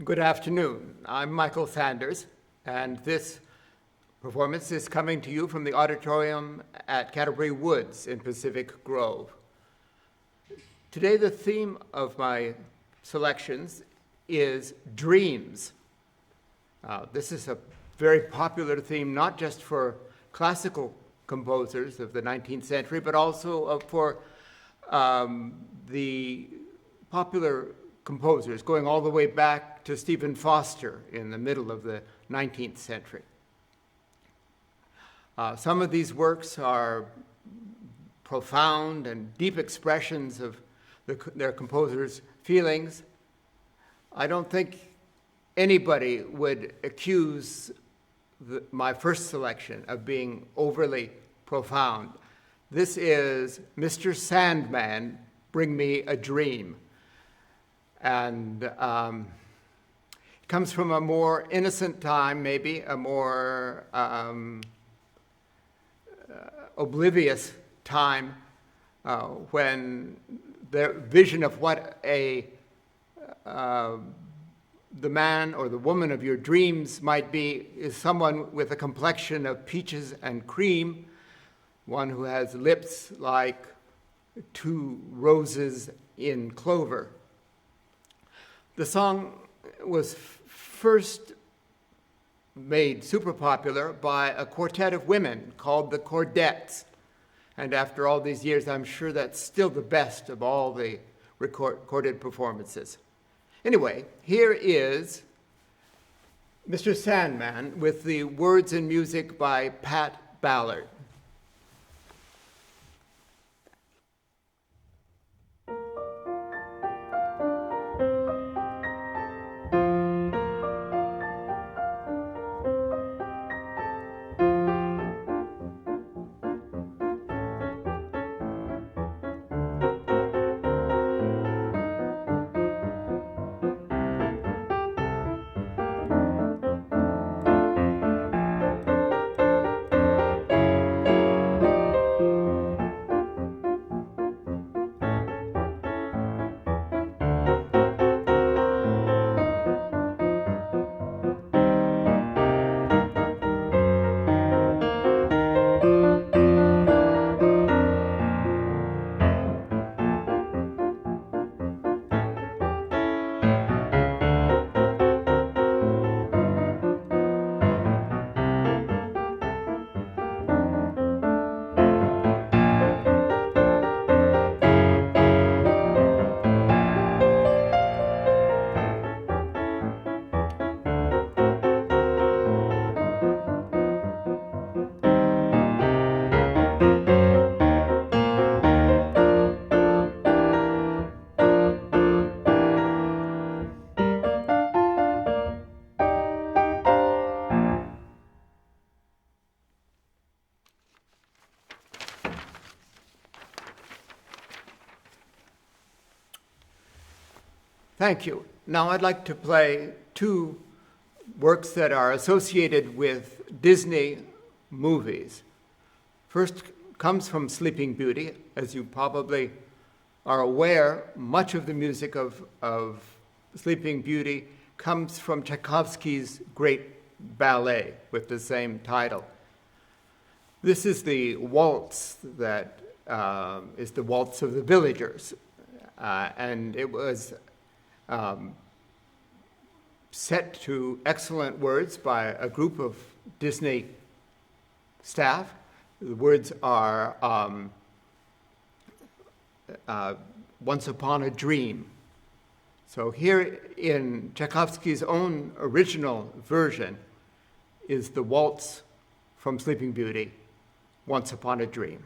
Good afternoon. I'm Michael Sanders, and this performance is coming to you from the auditorium at Canterbury Woods in Pacific Grove. Today, the theme of my selections is dreams. This is a very popular theme, not just for classical composers of the 19th century, but also for the popular composers going all the way back to Stephen Foster in the middle of the 19th century. Some of these works are profound and deep expressions of their composers' feelings. I don't think anybody would accuse my first selection of being overly profound. This is Mr. Sandman, Bring Me a Dream. And it comes from a more innocent time, maybe a more oblivious time when their vision of what the man or the woman of your dreams might be is someone with a complexion of peaches and cream, one who has lips like two roses in clover. The song was first made super popular by a quartet of women called the Chordettes. And after all these years, I'm sure that's still the best of all the recorded performances. Anyway, here is Mr. Sandman with the words and music by Pat Ballard. Thank you. Now I'd like to play two works that are associated with Disney movies. First comes from Sleeping Beauty. As you probably are aware, much of the music of Sleeping Beauty comes from Tchaikovsky's great ballet with the same title. This is the waltz that is the Waltz of the Villagers, and it was set to excellent words by a group of Disney staff. The words are Once Upon a Dream. So here in Tchaikovsky's own original version is the waltz from Sleeping Beauty, Once Upon a Dream.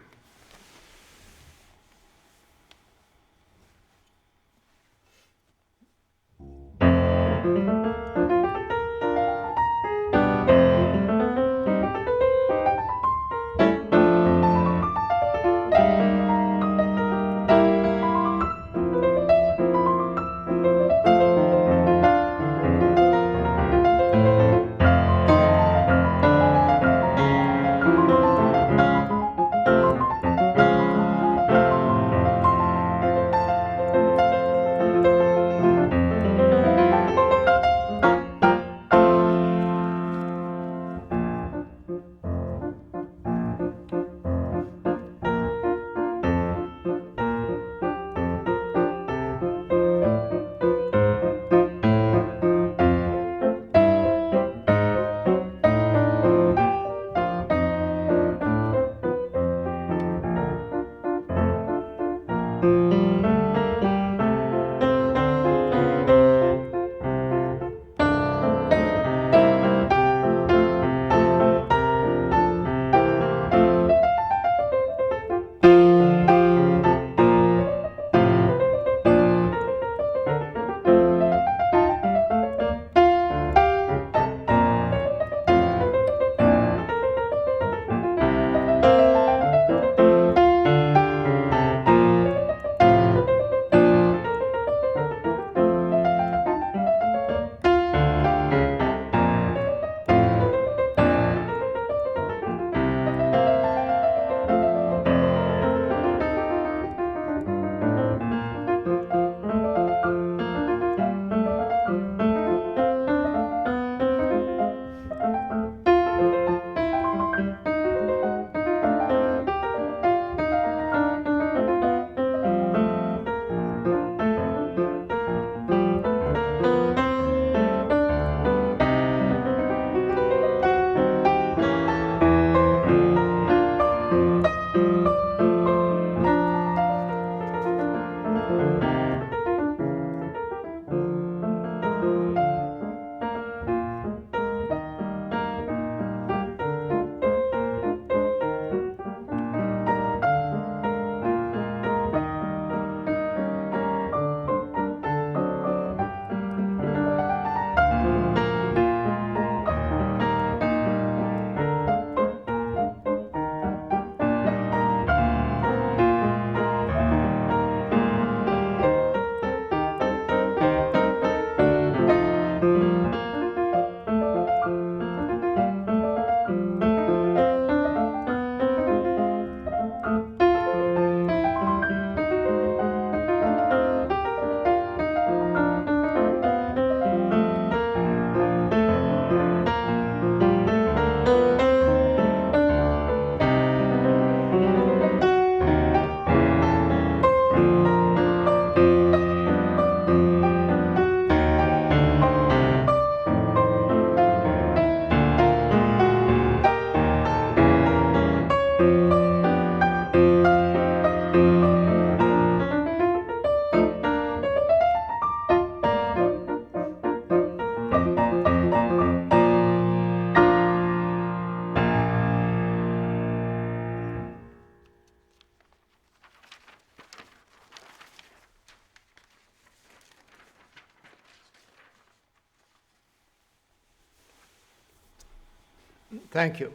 Thank you.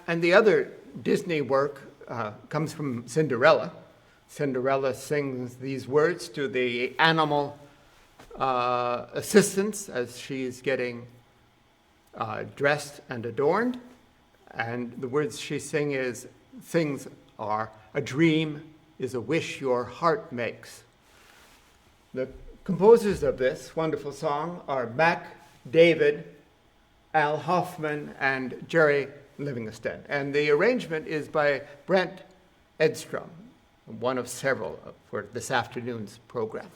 And the other Disney work comes from Cinderella. Cinderella sings these words to the animal assistants as she's getting dressed and adorned. And the words she sings are, "A dream is a wish your heart makes." The composers of this wonderful song are Mac David, Al Hoffman, and Jerry Livingston. And the arrangement is by Brent Edstrom, one of several for this afternoon's program.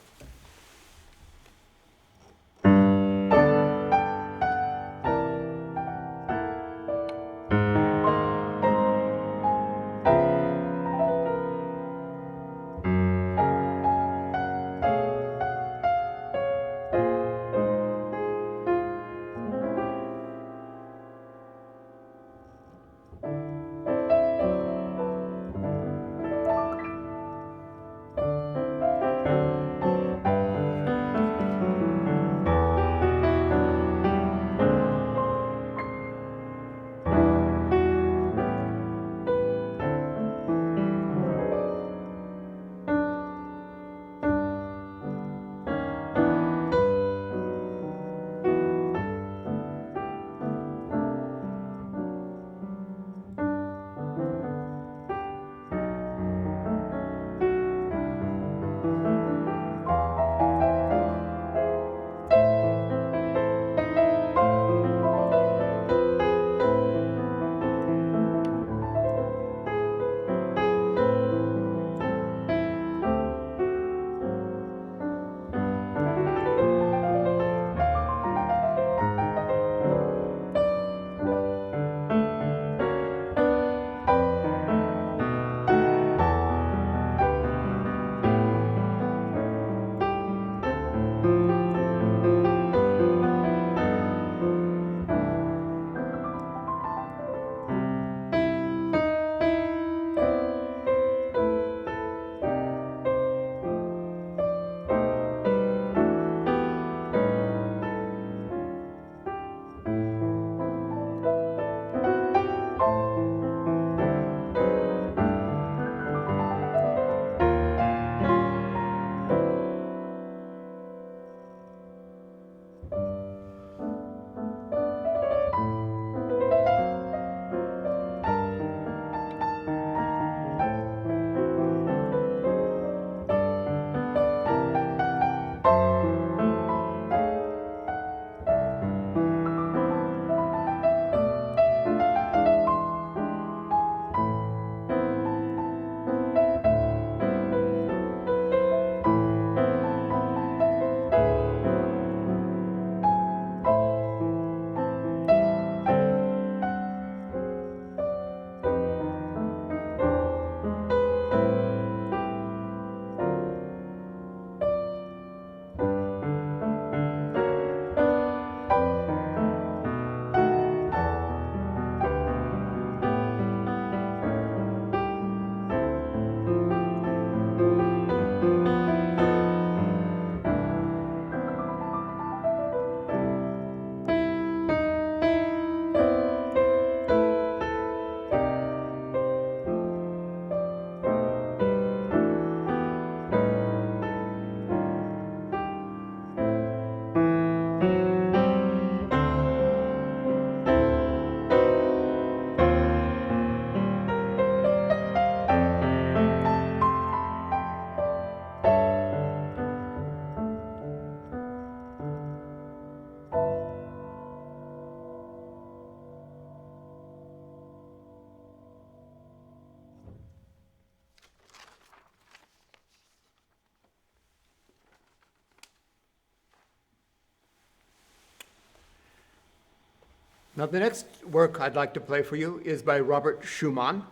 Now, the next work I'd like to play for you is by Robert Schumann.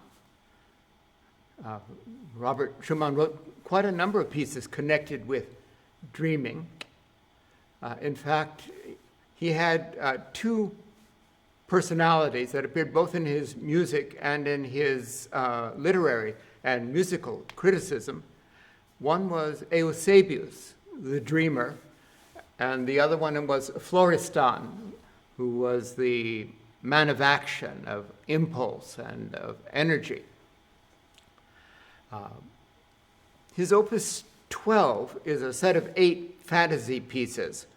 Robert Schumann wrote quite a number of pieces connected with dreaming. In fact, he had two personalities that appeared both in his music and in his literary and musical criticism. One was Eusebius, the dreamer, and the other one was Florestan, who was the man of action, of impulse, and of energy. His Opus 12 is a set of 8 fantasy pieces,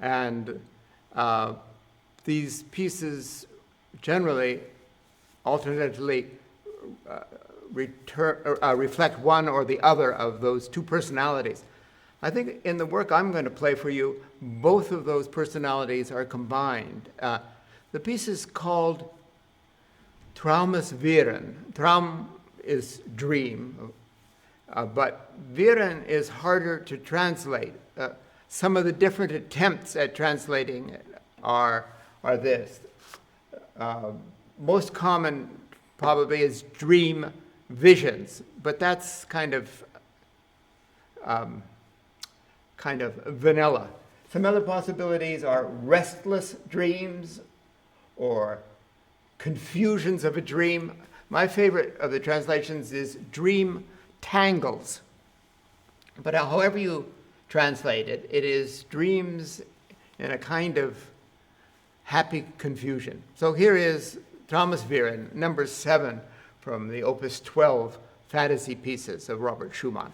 and these pieces generally alternately reflect one or the other of those two personalities. I think in the work I'm going to play for you, both of those personalities are combined. The piece is called Traumsviren. Traum is dream, but Viren is harder to translate. Some of the different attempts at translating it are this. Most common probably is dream visions, but that's kind of vanilla. Some other possibilities are restless dreams or confusions of a dream. My favorite of the translations is dream tangles. But however you translate it, it is dreams in a kind of happy confusion. So here is Traumsviren, number 7 from the Opus 12 fantasy pieces of Robert Schumann.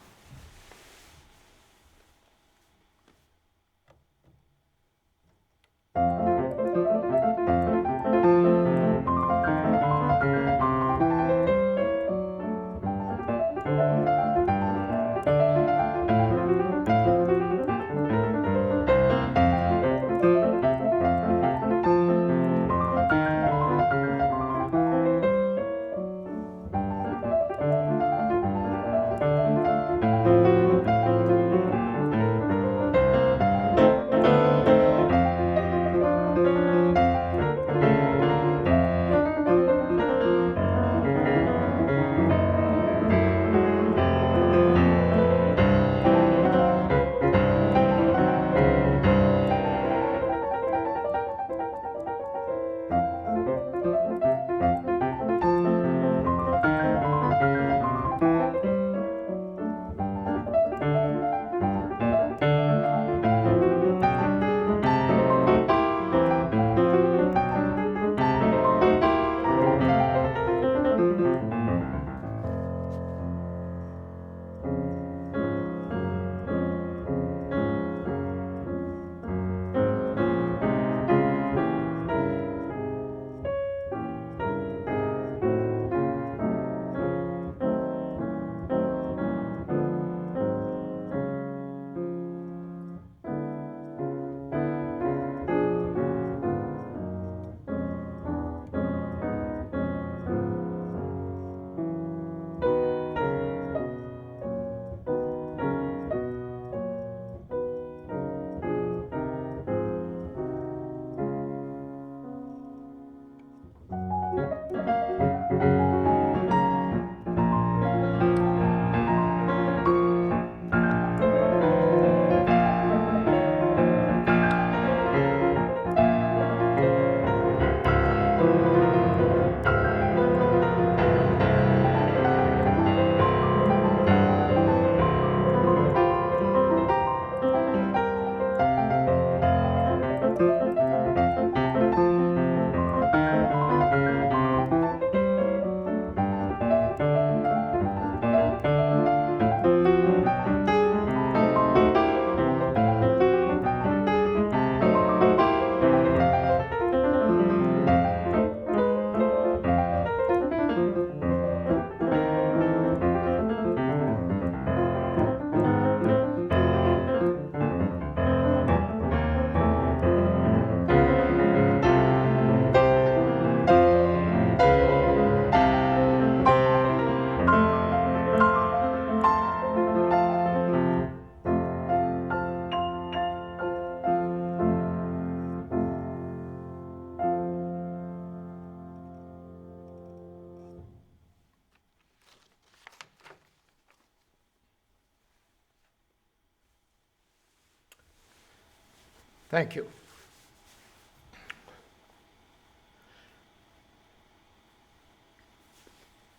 Thank you.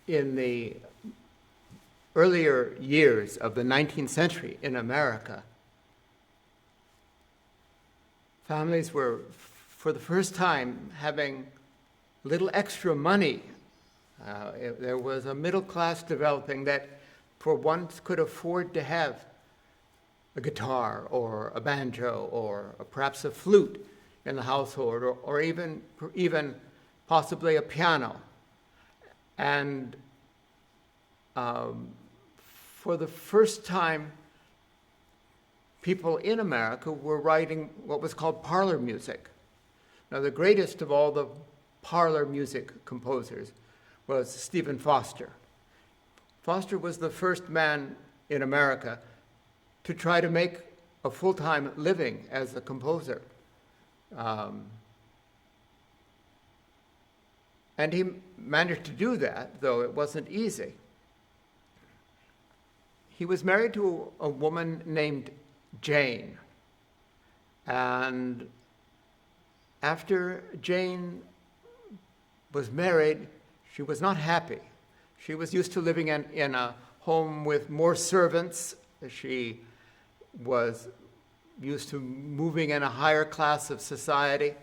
In the earlier years of the 19th century in America, families were, for the first time, having little extra money. There was a middle class developing that for once could afford to have a guitar or a banjo or perhaps a flute in the household, or even possibly a piano. And for the first time, people in America were writing what was called parlor music. Now, the greatest of all the parlor music composers was Stephen Foster. Foster was the first man in America to try to make a full-time living as a composer. And he managed to do that, though it wasn't easy. He was married to a woman named Jane. And after Jane was married, she was not happy. She was used to living in a home with more servants. She was used to moving in a higher class of society.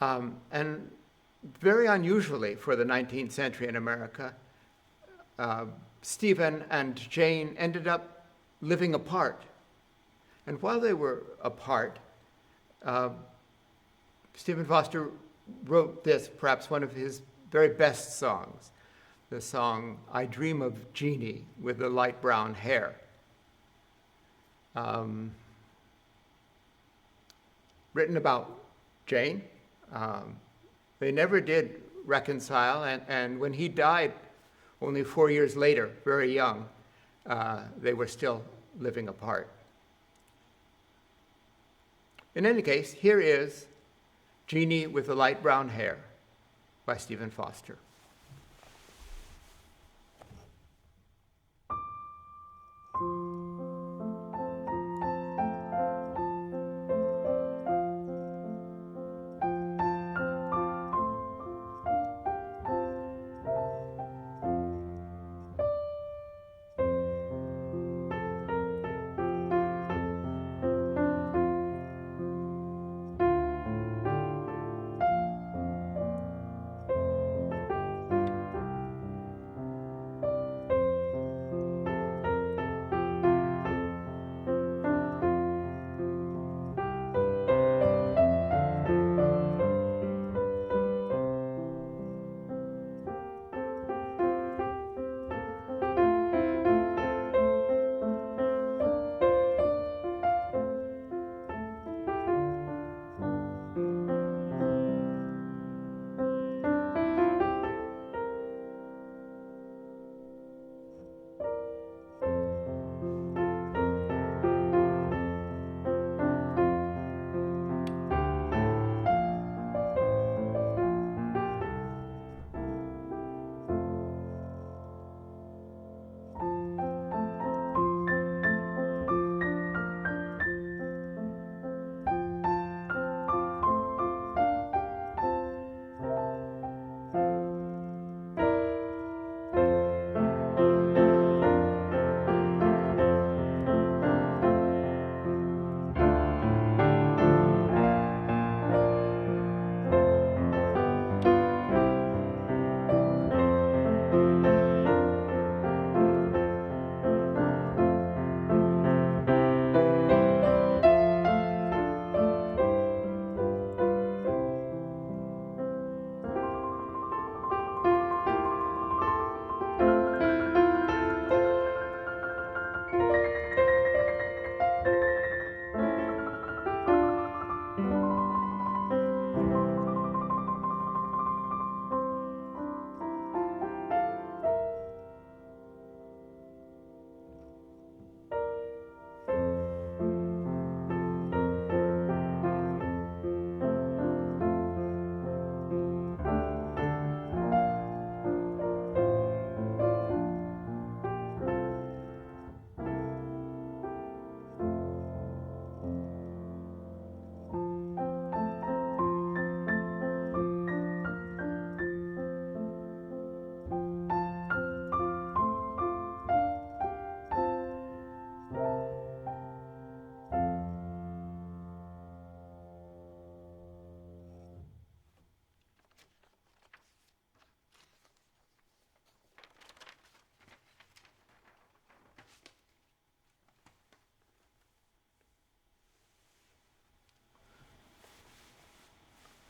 And very unusually for the 19th century in America, Stephen and Jane ended up living apart. And while they were apart, Stephen Foster wrote this, perhaps one of his very best songs, the song, "I Dream of Jeannie with the Light Brown Hair." Written about Jane. They never did reconcile, and when he died only 4 years later, very young, they were still living apart. In any case, here is Jeannie with the Light Brown Hair by Stephen Foster.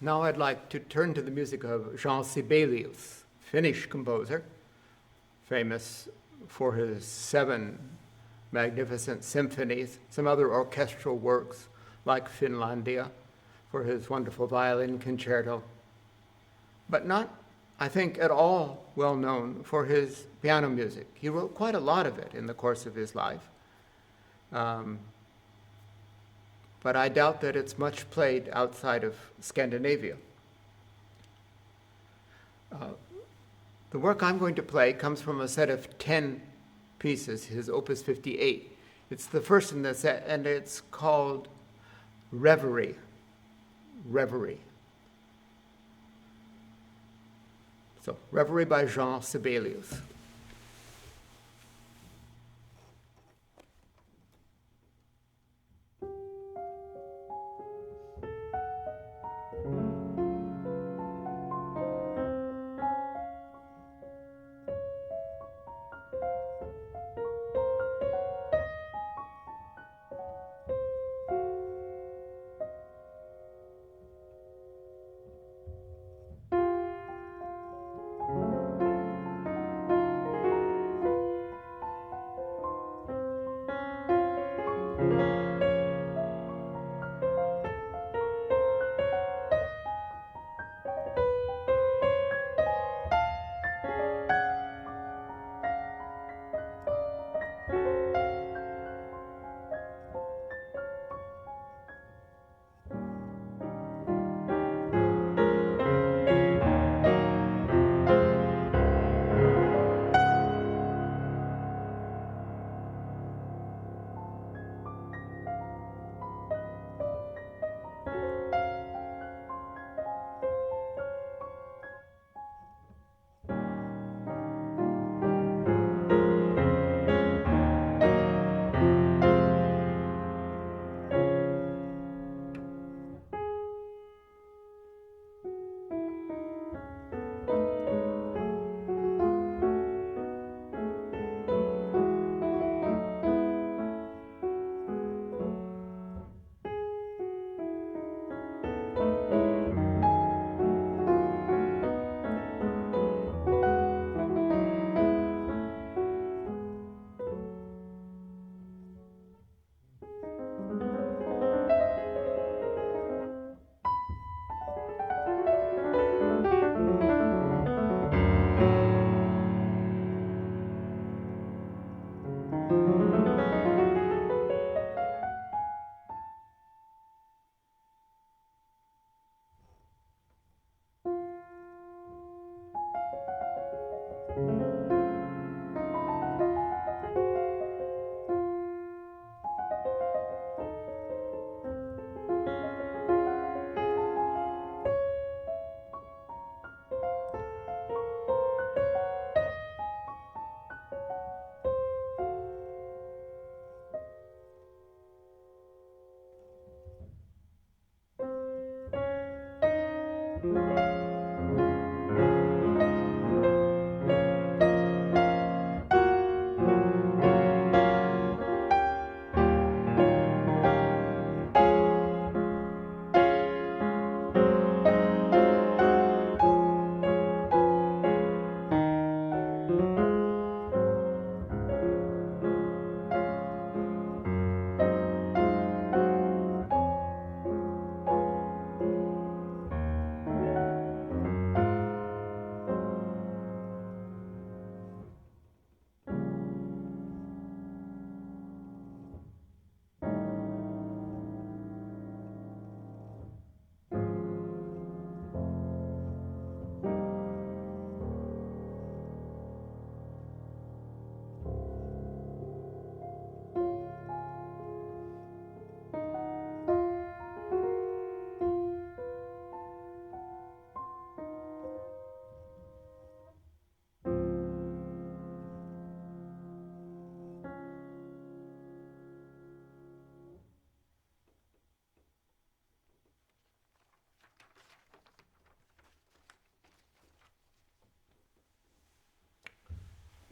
Now I'd like to turn to the music of Jean Sibelius, Finnish composer, famous for his 7 magnificent symphonies, some other orchestral works like Finlandia, for his wonderful violin concerto, but not, I think, at all well known for his piano music. He wrote quite a lot of it in the course of his life, but I doubt that it's much played outside of Scandinavia. The work I'm going to play comes from a set of 10 pieces, his Opus 58. It's the first in the set, and it's called Reverie. Reverie. So, Reverie by Jean Sibelius.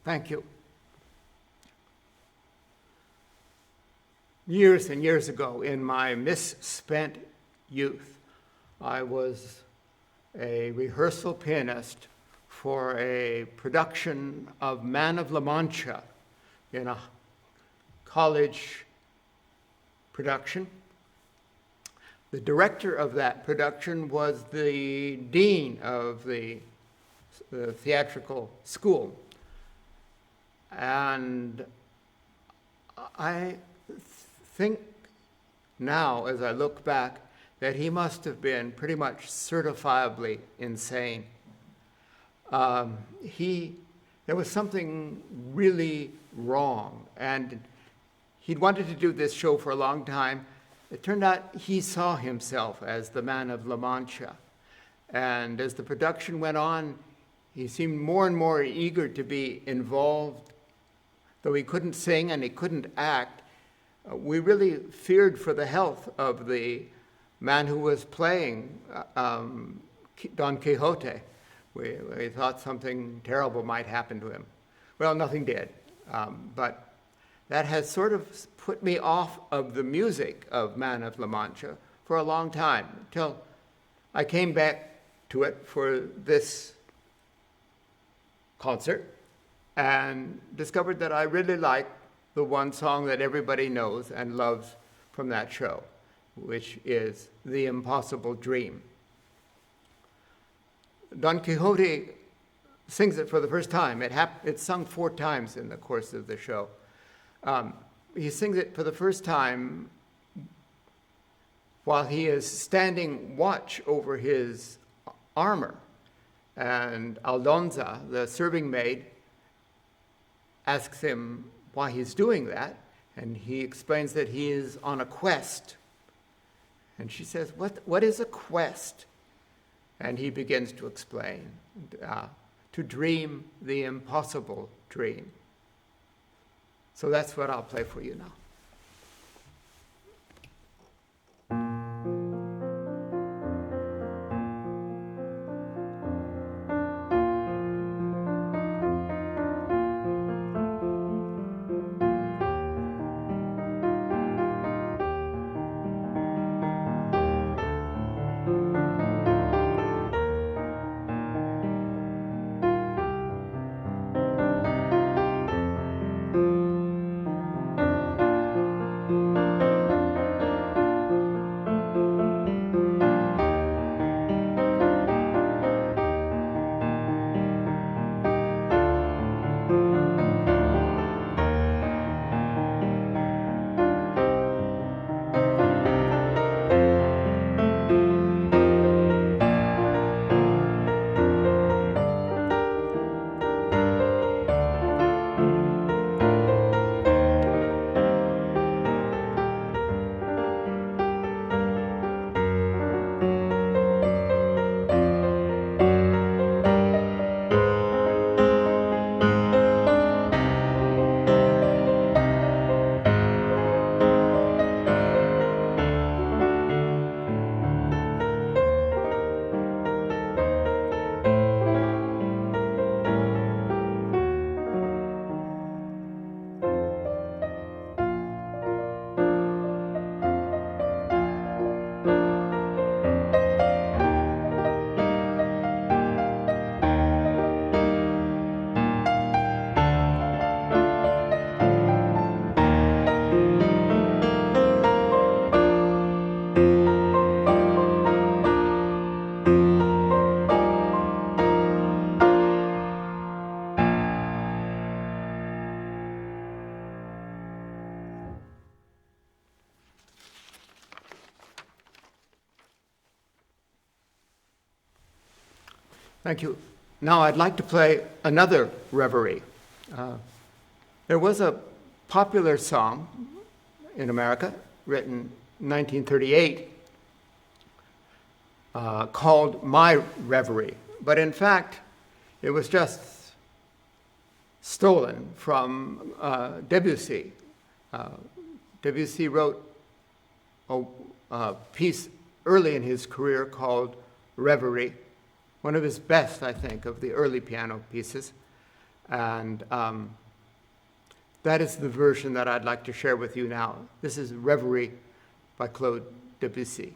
Thank you. Years and years ago, in my misspent youth, I was a rehearsal pianist for a production of Man of La Mancha in a college production. The director of that production was the dean of the theatrical school. And I think now, as I look back, that he must have been pretty much certifiably insane. There was something really wrong, and he'd wanted to do this show for a long time. It turned out he saw himself as the Man of La Mancha. And as the production went on, he seemed more and more eager to be involved. Though he couldn't sing and he couldn't act, we really feared for the health of the man who was playing Don Quixote. We thought something terrible might happen to him. Well, nothing did, but that has sort of put me off of the music of Man of La Mancha for a long time, until I came back to it for this concert and discovered that I really like the one song that everybody knows and loves from that show, which is The Impossible Dream. Don Quixote sings it for the first time. It's sung 4 times in the course of the show. He sings it for the first time while he is standing watch over his armor. And Aldonza, the serving maid, asks him why he's doing that. And he explains that he is on a quest. And she says, what is a quest? And he begins to explain, to dream the impossible dream. So that's what I'll play for you now. Thank you. Now I'd like to play another reverie. There was a popular song in America written in 1938 called My Reverie, but in fact it was just stolen from Debussy. Debussy wrote a piece early in his career called Reverie, one of his best, I think, of the early piano pieces. And that is the version that I'd like to share with you now. This is Reverie by Claude Debussy.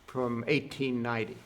from 1890.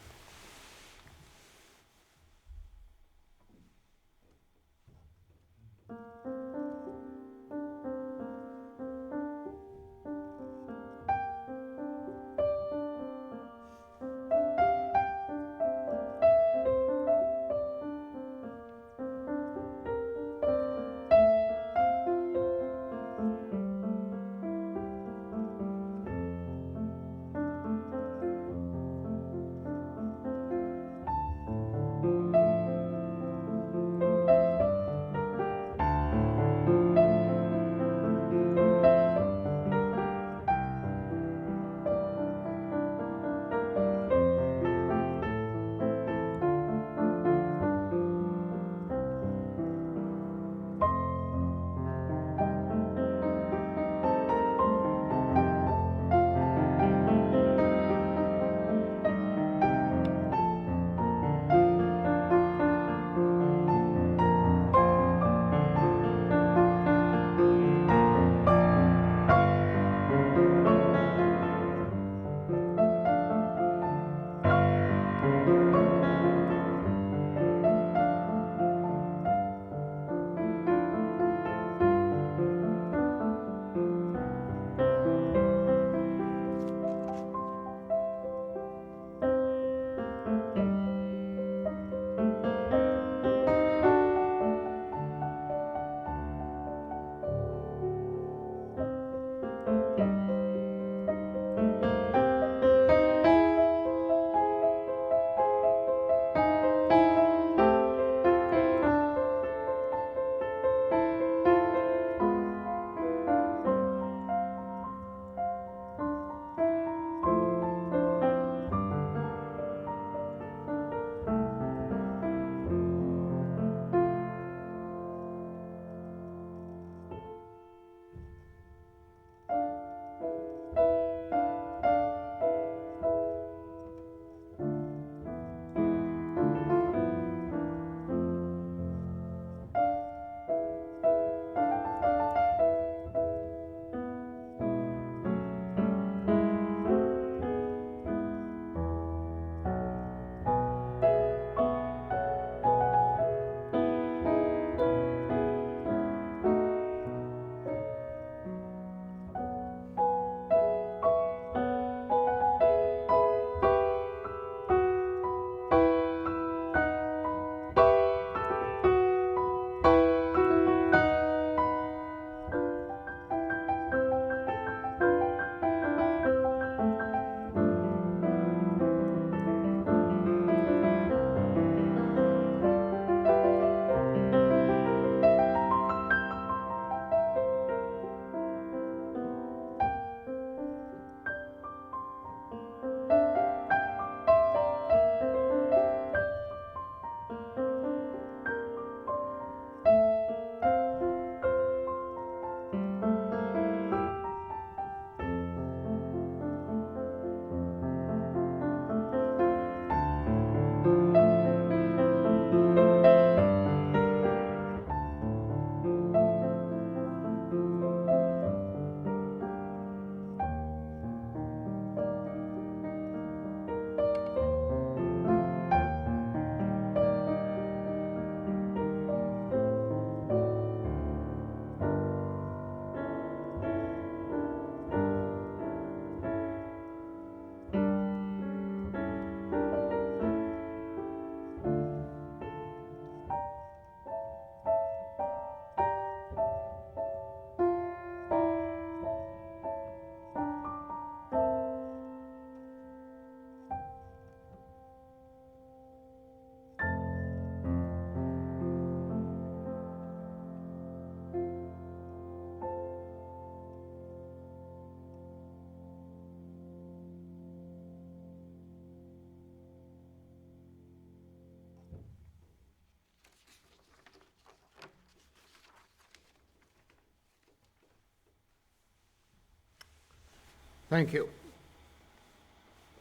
Thank you.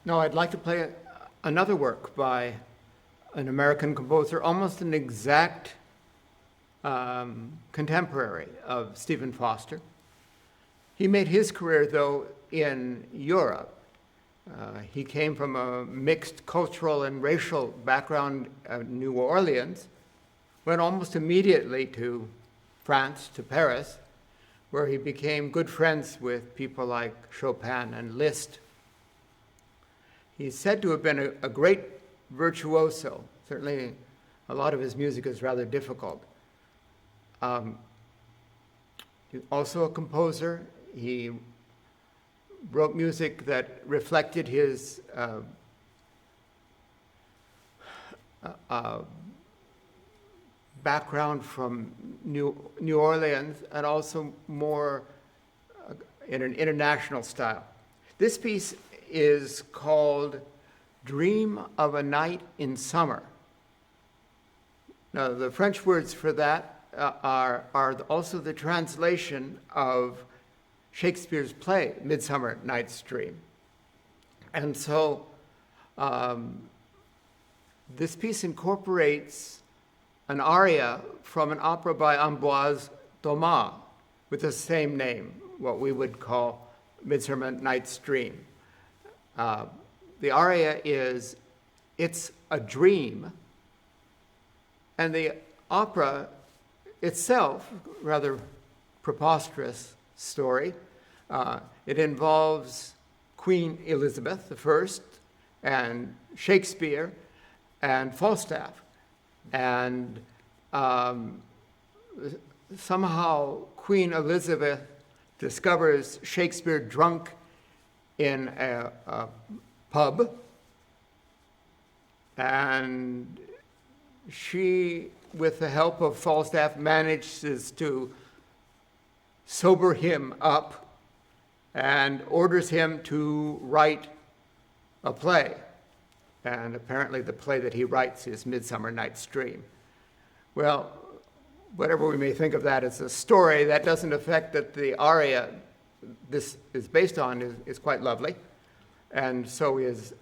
Now I'd like to play another work by an American composer, almost an exact contemporary of Stephen Foster. He made his career, though, in Europe. He came from a mixed cultural and racial background in New Orleans, went almost immediately to France, to Paris, where he became good friends with people like Chopin and Liszt. He's said to have been a great virtuoso. Certainly, a lot of his music is rather difficult. He's also a composer. He wrote music that reflected his background from New Orleans, and also more in an international style. This piece is called Dream of a Night in Summer. Now, the French words for that are also the translation of Shakespeare's play, Midsummer Night's Dream. And so this piece incorporates an aria from an opera by Ambroise Thomas with the same name, what we would call Midsummer Night's Dream. The aria is It's a Dream, and the opera itself, rather preposterous story. It involves Queen Elizabeth I and Shakespeare and Falstaff. And somehow Queen Elizabeth discovers Shakespeare drunk in a pub, and she, with the help of Falstaff, manages to sober him up and orders him to write a play. And apparently the play that he writes is Midsummer Night's Dream. Well, whatever we may think of that as a story, that doesn't affect that the aria this is based on is quite lovely. And so is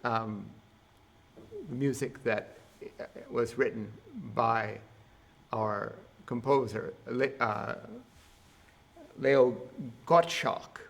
music that was written by our composer, Leo Gottschalk.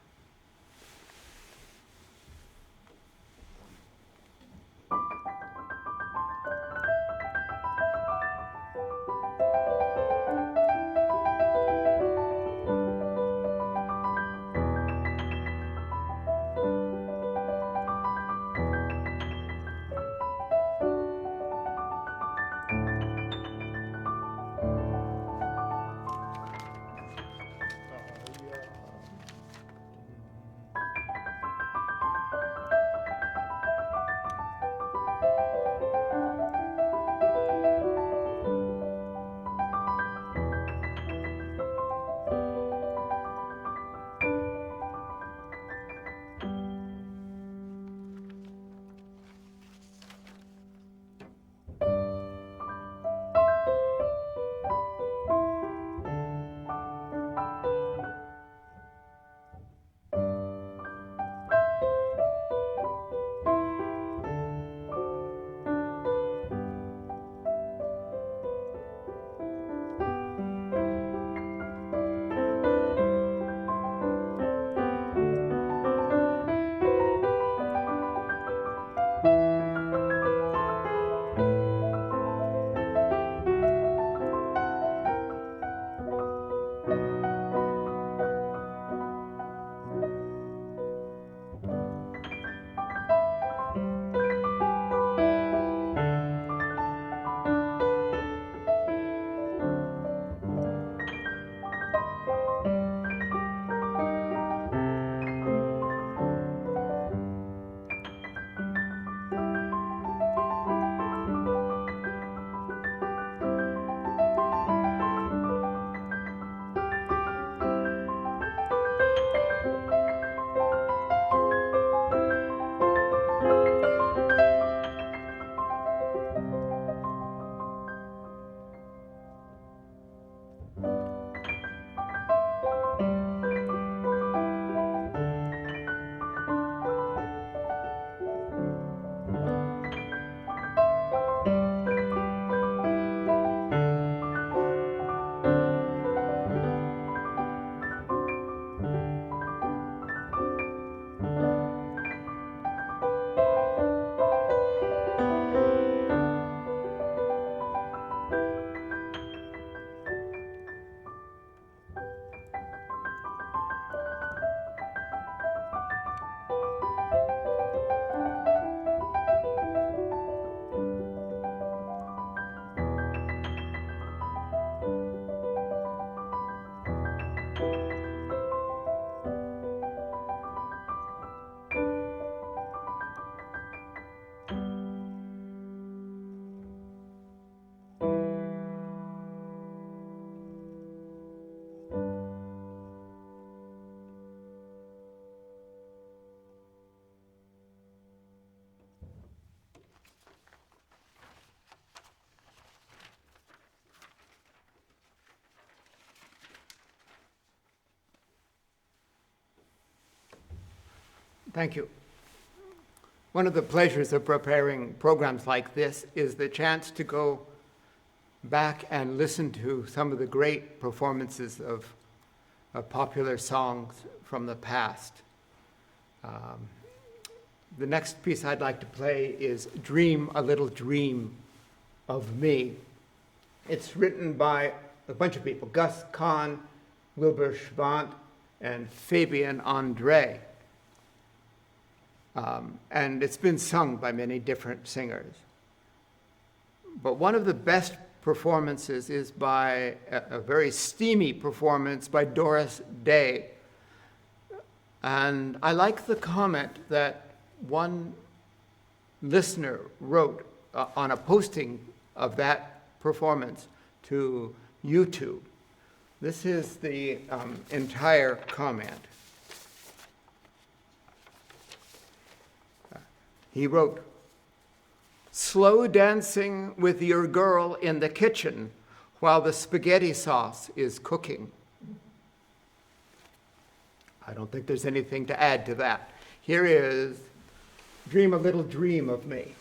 Thank you. One of the pleasures of preparing programs like this is the chance to go back and listen to some of the great performances of popular songs from the past. The next piece I'd like to play is Dream a Little Dream of Me. It's written by a bunch of people, Gus Kahn, Wilbur Schwant, and Fabian Andre. And it's been sung by many different singers. But one of the best performances is by a very steamy performance by Doris Day. And I like the comment that one listener wrote on a posting of that performance to YouTube. This is the entire comment. He wrote, "Slow dancing with your girl in the kitchen while the spaghetti sauce is cooking." I don't think there's anything to add to that. Here is Dream a Little Dream of Me.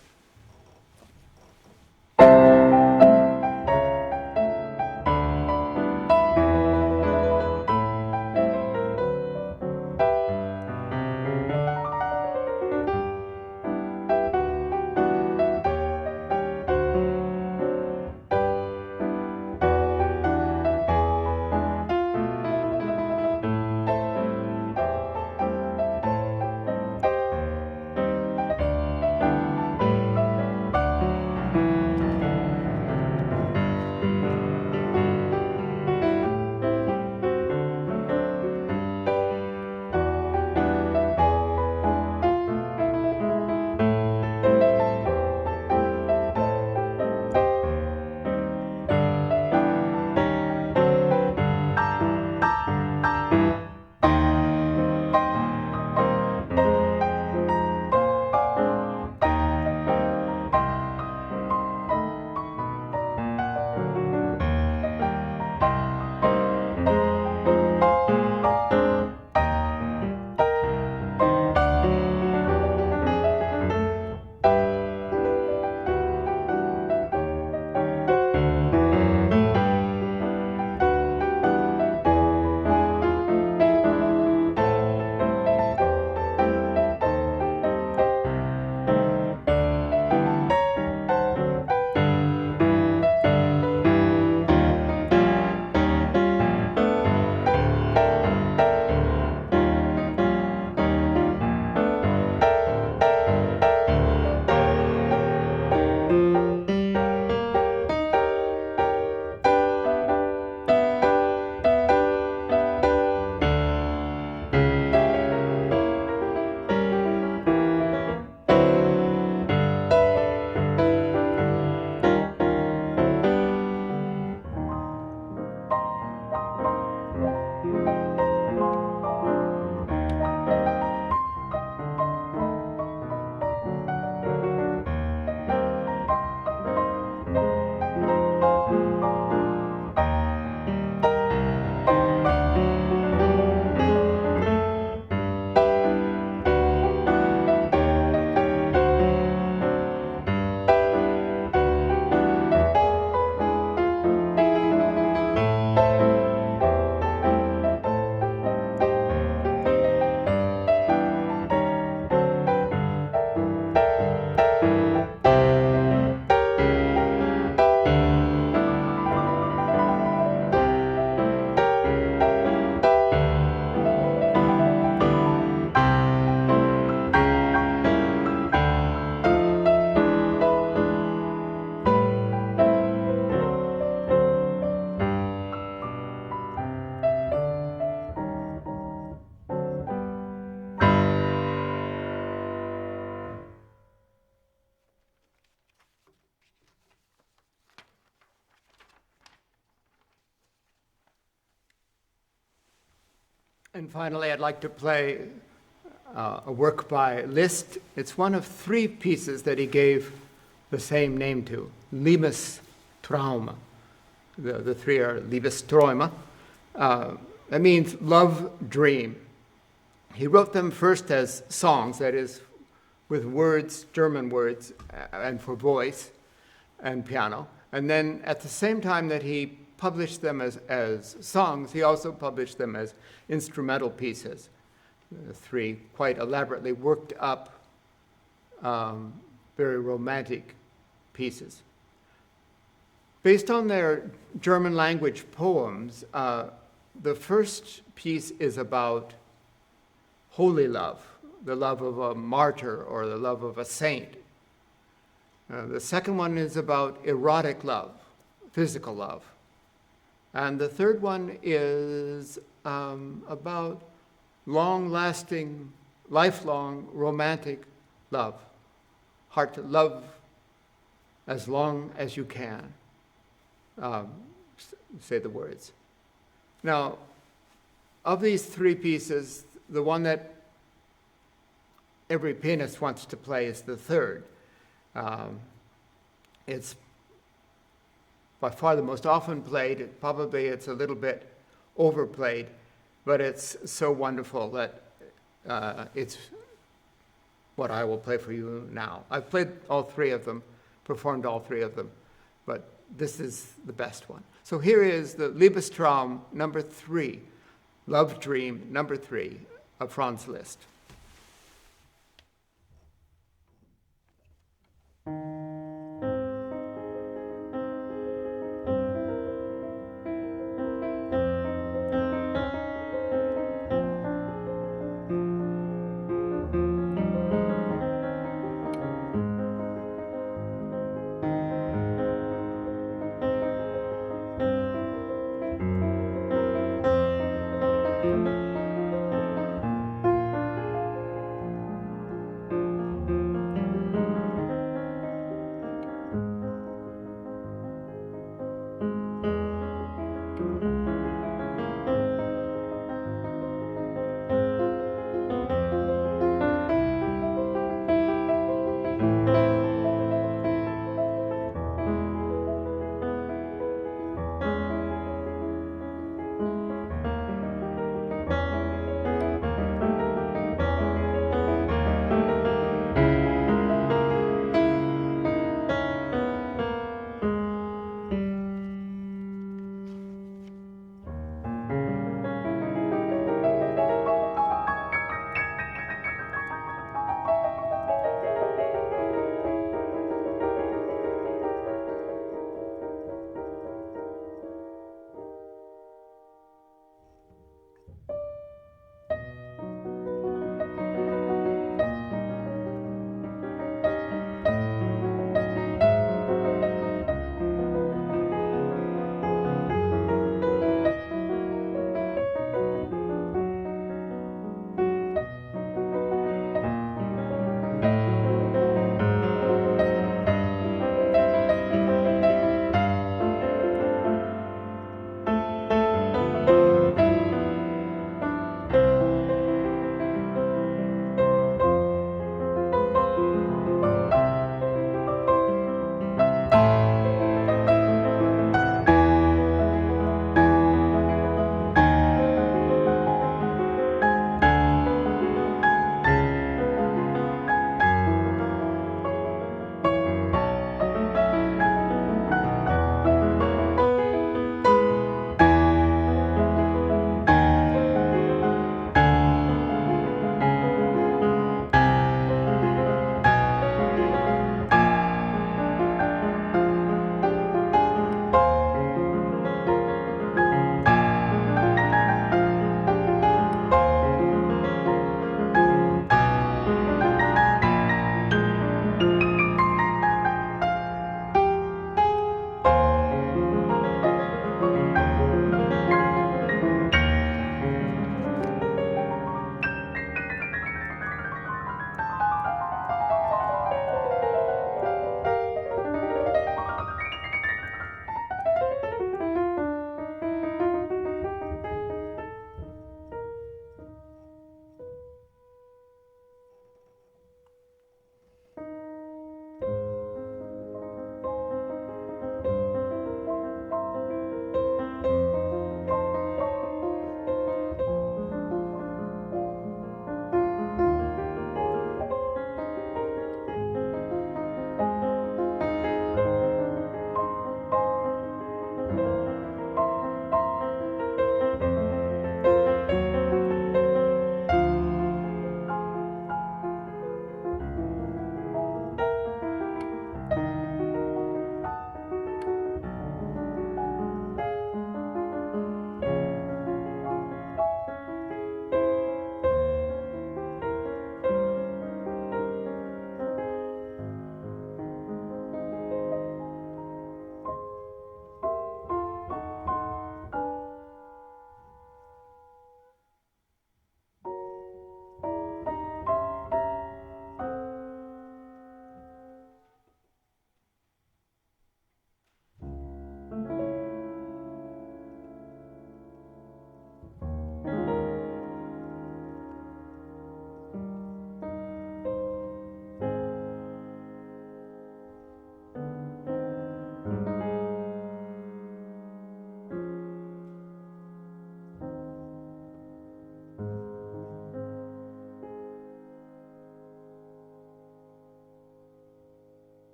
And finally, I'd like to play a work by Liszt. It's one of three pieces that he gave the same name to, Liebestraum. The three are Liebesträume. That means love dream. He wrote them first as songs, that is, with words, German words, and for voice and piano. And then at the same time that he published them as songs, he also published them as instrumental pieces, three quite elaborately worked up, very romantic pieces. Based on their German language poems, the first piece is about holy love, the love of a martyr or the love of a saint. The second one is about erotic love, physical love. And the third one is about long-lasting, lifelong romantic love. Heart to love as long as you can. Say the words. Now, of these three pieces, the one that every pianist wants to play is the third. It's by far the most often played. Probably it's a little bit overplayed, but it's so wonderful that it's what I will play for you now. I've played all three of them, performed all three of them, but this is the best one. So here is the Liebestraum number 3, Love Dream number 3 of Franz Liszt.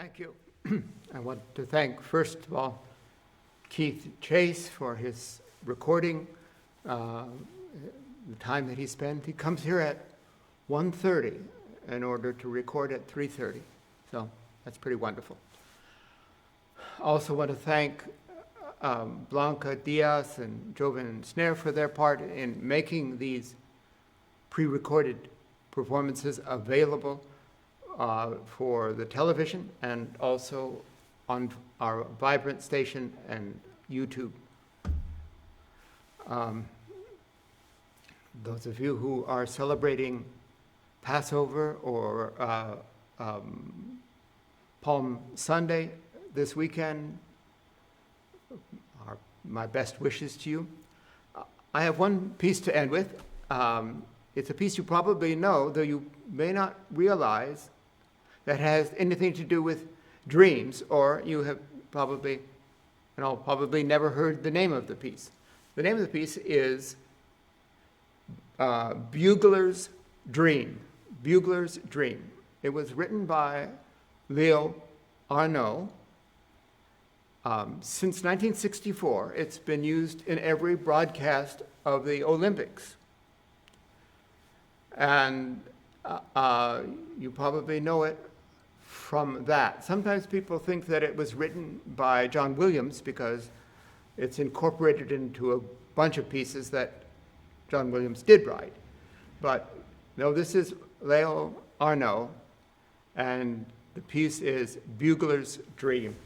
Thank you. I want to thank, first of all, Keith Chase for his recording, the time that he spent. He comes here at 1:30 in order to record at 3:30. So that's pretty wonderful. I also want to thank Blanca Diaz and Jovan Snare for their part in making these pre-recorded performances available for the television and also on our Vibrant station and YouTube. Those of you who are celebrating Passover or Palm Sunday this weekend, my best wishes to you. I have one piece to end with. It's a piece you probably know, though you may not realize that has anything to do with dreams, or you have probably never heard the name of the piece. The name of the piece is Bugler's Dream. Bugler's Dream. It was written by Leo Arnault. Since 1964, it's been used in every broadcast of the Olympics. And you probably know it from that. Sometimes people think that it was written by John Williams because it's incorporated into a bunch of pieces that John Williams did write. But no, this is Leo Arnault, and the piece is Bugler's Dream.